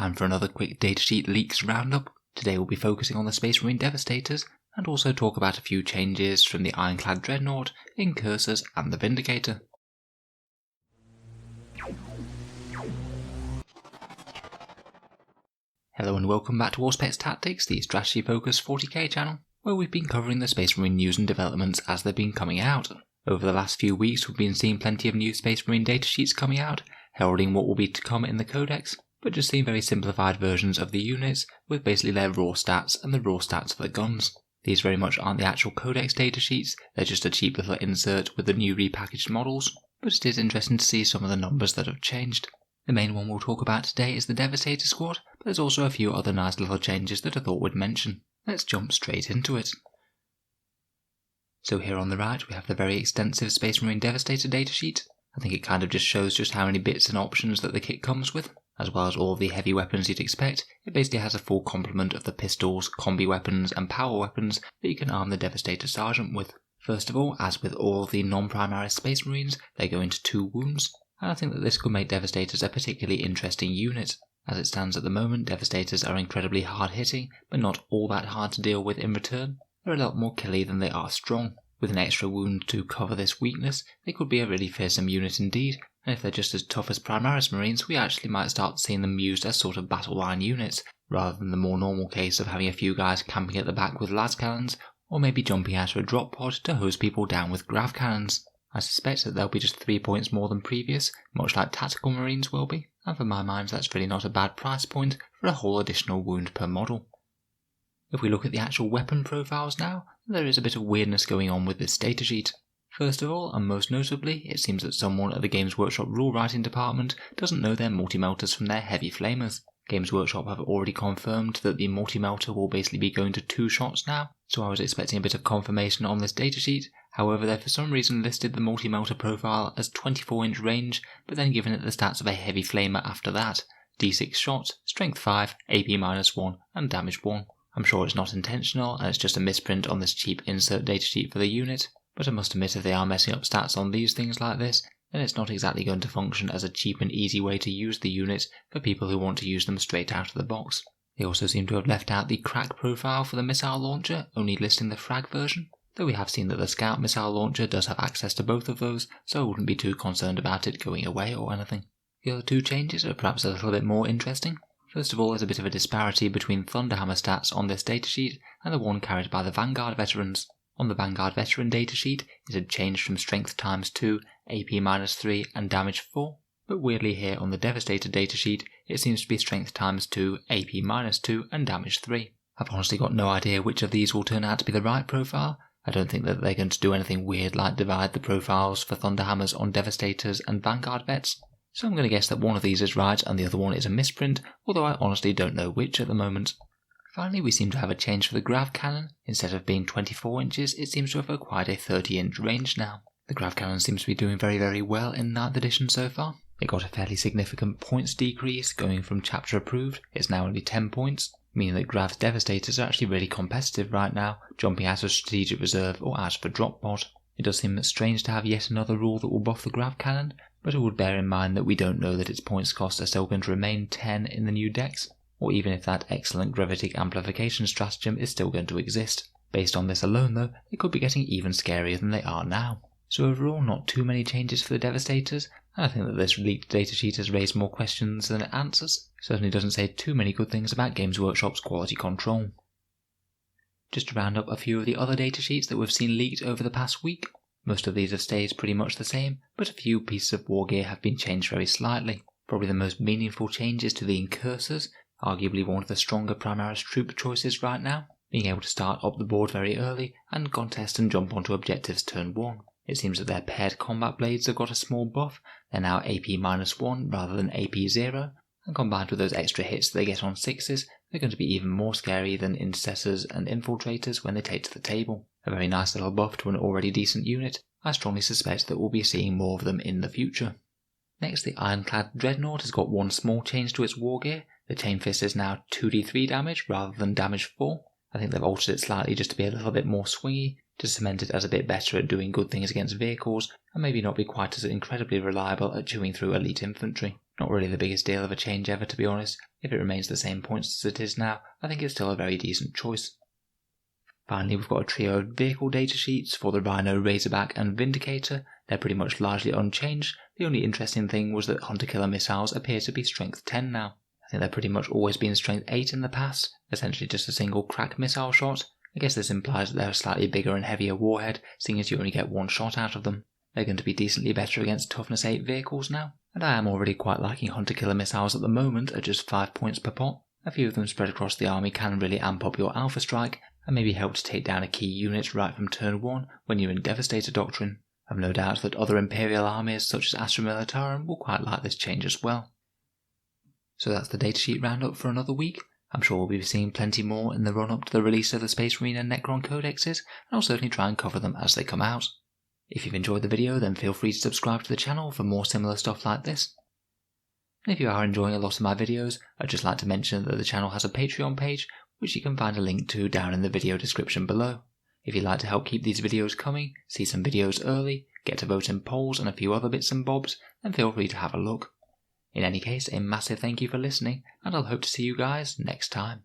Time for another quick datasheet leaks roundup. Today we'll be focusing on the Space Marine Devastators and also talk about a few changes from the Ironclad Dreadnought, Incursors and the Vindicator. Hello and welcome back to Auspex Tactics, the strategy focused 40k channel, where we've been covering the Space Marine news and developments as they've been coming out. Over the last few weeks we've been seeing plenty of new Space Marine datasheets coming out, heralding what will be to come in the codex, but just seeing very simplified versions of the units with basically their raw stats and the raw stats for the guns. These very much aren't the actual codex datasheets, they're just a cheap little insert with the new repackaged models, but it is interesting to see some of the numbers that have changed. The main one we'll talk about today is the Devastator squad, but there's also a few other nice little changes that I thought we'd mention. Let's jump straight into it. So here on the right we have the very extensive Space Marine Devastator datasheet. I think it kind of just shows just how many bits and options that the kit comes with, as well as all of the heavy weapons you'd expect. It basically has a full complement of the pistols, combi weapons and power weapons that you can arm the Devastator Sergeant with. First of all, as with all of the non-Primaris Space Marines, they go into 2 wounds, and I think that this could make Devastators a particularly interesting unit. As it stands at the moment, Devastators are incredibly hard hitting, but not all that hard to deal with in return. They're a lot more killy than they are strong. With an extra wound to cover this weakness, they could be a really fearsome unit indeed, and if they're just as tough as Primaris Marines, we actually might start seeing them used as sort of battle line units, rather than the more normal case of having a few guys camping at the back with las cannons, or maybe jumping out of a drop pod to hose people down with grav cannons. I suspect that they'll be just 3 points more than previous, much like Tactical Marines will be, and for my mind that's really not a bad price point for a whole additional wound per model. If we look at the actual weapon profiles now, there is a bit of weirdness going on with this datasheet. First of all, and most notably, it seems that someone at the Games Workshop rule writing department doesn't know their multi-melters from their heavy flamers. Games Workshop have already confirmed that the multi-melter will basically be going to 2 shots now, so I was expecting a bit of confirmation on this datasheet. However, they for some reason listed the multi-melter profile as 24-inch range, but then given it the stats of a heavy flamer after that: D6 shots, strength 5, AP -1 and damage 1. I'm sure it's not intentional and it's just a misprint on this cheap insert datasheet for the unit, but I must admit if they are messing up stats on these things like this, then it's not exactly going to function as a cheap and easy way to use the unit for people who want to use them straight out of the box. They also seem to have left out the crack profile for the missile launcher, only listing the frag version, though we have seen that the scout missile launcher does have access to both of those, so I wouldn't be too concerned about it going away or anything. The other 2 changes are perhaps a little bit more interesting. First of all, there's a bit of a disparity between Thunderhammer stats on this datasheet and the one carried by the Vanguard veterans. On the Vanguard veteran datasheet, it had changed from strength ×2, AP -3 and damage 4, but weirdly here on the Devastator datasheet, it seems to be strength ×2, AP -2 and damage 3. I've honestly got no idea which of these will turn out to be the right profile. I don't think that they're going to do anything weird like divide the profiles for Thunderhammers on Devastators and Vanguard vets. So I'm going to guess that one of these is right and the other one is a misprint, although I honestly don't know which at the moment. Finally, we seem to have a change for the grav cannon. Instead of being 24 inches, it seems to have acquired a 30-inch range now. The grav cannon seems to be doing very well in 9th edition so far. It got a fairly significant points decrease, going from chapter approved. It's now only 10 points, meaning that Grav's Devastators are actually really competitive right now, jumping out of strategic reserve or out of a drop pod. It does seem strange to have yet another rule that will buff the grav cannon, but I would bear in mind that we don't know that its points costs are still going to remain 10 in the new decks, or even if that excellent gravitic amplification stratagem is still going to exist. Based on this alone though, it could be getting even scarier than they are now. So overall, not too many changes for the Devastators, and I think that this leaked datasheet has raised more questions than it answers. Certainly doesn't say too many good things about Games Workshop's quality control. Just to round up a few of the other datasheets that we've seen leaked over the past week. Most of these have stayed pretty much the same, but a few pieces of war gear have been changed very slightly. Probably the most meaningful change is to the Incursors, arguably one of the stronger Primaris troop choices right now, being able to start up the board very early and contest and jump onto objectives turn 1. It seems that their paired combat blades have got a small buff. They're now AP -1 rather than AP 0, and combined with those extra hits they get on 6s, they're going to be even more scary than Intercessors and Infiltrators when they take to the table. A very nice little buff to an already decent unit. I strongly suspect that we'll be seeing more of them in the future. Next, the Ironclad Dreadnought has got one small change to its war gear. The Chain Fist is now 2d3 damage rather than damage 4. I think they've altered it slightly just to be a little bit more swingy, to cement it as a bit better at doing good things against vehicles, and maybe not be quite as incredibly reliable at chewing through elite infantry. Not really the biggest deal of a change ever, to be honest. If it remains the same points as it is now, I think it's still a very decent choice. Finally, we've got a trio of vehicle datasheets for the Rhino, Razorback and Vindicator. They're pretty much largely unchanged. The only interesting thing was that hunter-killer missiles appear to be strength 10 now. I think they've pretty much always been strength 8 in the past, essentially just a single crack missile shot. I guess this implies that they're a slightly bigger and heavier warhead, seeing as you only get one shot out of them. They're going to be decently better against toughness 8 vehicles now, and I am already quite liking hunter-killer missiles at the moment at just 5 points per pot. A few of them spread across the army can really amp up your alpha strike, and maybe help to take down a key unit right from turn 1 when you're in Devastator Doctrine. I've no doubt that other Imperial armies such as Astra Militarum will quite like this change as well. So that's the datasheet roundup for another week. I'm sure we'll be seeing plenty more in the run-up to the release of the Space Marine and Necron codexes, and I'll certainly try and cover them as they come out. If you've enjoyed the video, then feel free to subscribe to the channel for more similar stuff like this. And if you are enjoying a lot of my videos, I'd just like to mention that the channel has a Patreon page, which you can find a link to down in the video description below. If you'd like to help keep these videos coming, see some videos early, get to vote in polls and a few other bits and bobs, then feel free to have a look. In any case, a massive thank you for listening, and I'll hope to see you guys next time.